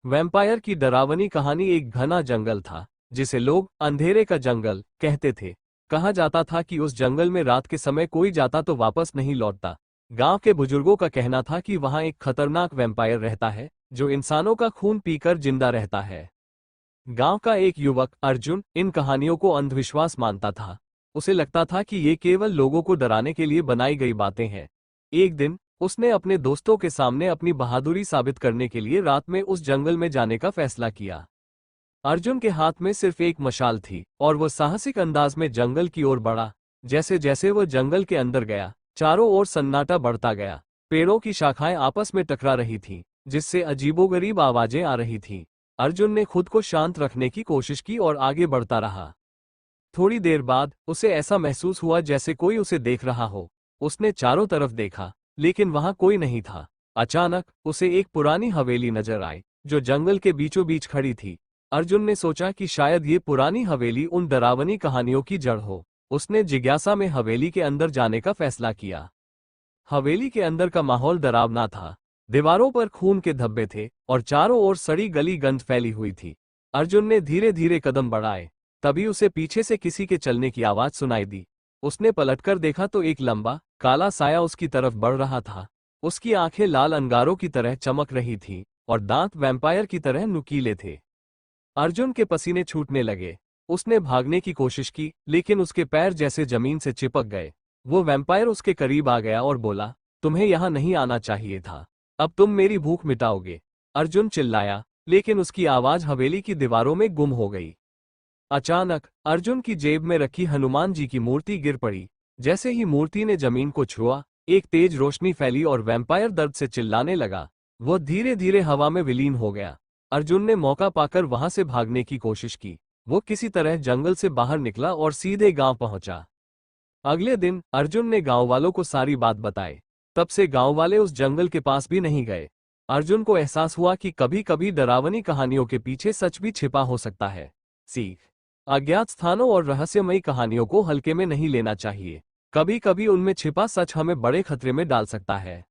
Vampire की डरावनी कहानी। एक घना जंगल था जिसे लोग अंधेरे का जंगल कहते थे। कहा जाता था कि उस जंगल में रात के समय कोई जाता तो वापस नहीं लौटता। गांव के बुजुर्गों का कहना था कि वहां एक खतरनाक वैम्पायर रहता है जो इंसानों का खून पीकर जिंदा रहता है। गांव का एक युवक अर्जुन इन कहानियों को अंधविश्वास मानता था। उसे लगता था कि ये केवल लोगों को डराने के लिए बनाई गई बातें हैं। एक दिन उसने अपने दोस्तों के सामने अपनी बहादुरी साबित करने के लिए रात में उस जंगल में जाने का फैसला किया। अर्जुन के हाथ में सिर्फ एक मशाल थी और वह साहसिक अंदाज में जंगल की ओर बढ़ा। जैसे जैसे वह जंगल के अंदर गया, चारों ओर सन्नाटा बढ़ता गया। पेड़ों की शाखाएं आपस में टकरा रही थीं, जिससे अजीबोगरीब आवाजें आ रही थीं। अर्जुन ने खुद को शांत रखने की कोशिश की और आगे बढ़ता रहा। थोड़ी देर बाद उसे ऐसा महसूस हुआ जैसे कोई उसे देख रहा हो। उसने चारों तरफ देखा, लेकिन वहां कोई नहीं था। अचानक उसे एक पुरानी हवेली नजर आई जो जंगल के बीचों बीच खड़ी थी। अर्जुन ने सोचा कि शायद ये पुरानी हवेली उन डरावनी कहानियों की जड़ हो। उसने जिज्ञासा में हवेली के अंदर जाने का फैसला किया। हवेली के अंदर का माहौल डरावना था। दीवारों पर खून के धब्बे थे और चारों ओर सड़ी गली गंध फैली हुई थी। अर्जुन ने धीरे धीरे कदम बढ़ाए। तभी उसे पीछे से किसी के चलने की आवाज सुनाई दी। उसने पलटकर देखा तो एक लंबा काला साया उसकी तरफ बढ़ रहा था। उसकी आंखें लाल अंगारों की तरह चमक रही थीं और दांत वैम्पायर की तरह नुकीले थे। अर्जुन के पसीने छूटने लगे। उसने भागने की कोशिश की, लेकिन उसके पैर जैसे जमीन से चिपक गए। वो वैम्पायर उसके करीब आ गया और बोला, तुम्हें यहां नहीं आना चाहिए था। अब तुम मेरी भूख मिटाओगे। अर्जुन चिल्लाया, लेकिन उसकी आवाज हवेली की दीवारों में गुम हो गई। अचानक अर्जुन की जेब में रखी हनुमान जी की मूर्ति गिर पड़ी। जैसे ही मूर्ति ने जमीन को छुआ, एक तेज रोशनी फैली और वैम्पायर दर्द से चिल्लाने लगा। वह धीरे धीरे हवा में विलीन हो गया। अर्जुन ने मौका पाकर वहां से भागने की कोशिश की। वो किसी तरह जंगल से बाहर निकला और सीधे गांव पहुंचा। अगले दिन अर्जुन ने गांव वालों को सारी बात बताई। तब से गांव वाले उस जंगल के पास भी नहीं गए। अर्जुन को एहसास हुआ कि कभी कभी डरावनी कहानियों के पीछे सच भी छिपा हो सकता है। सीख: अज्ञात स्थानों और रहस्यमयी कहानियों को हल्के में नहीं लेना चाहिए। कभी कभी उनमें छिपा सच हमें बड़े खतरे में डाल सकता है।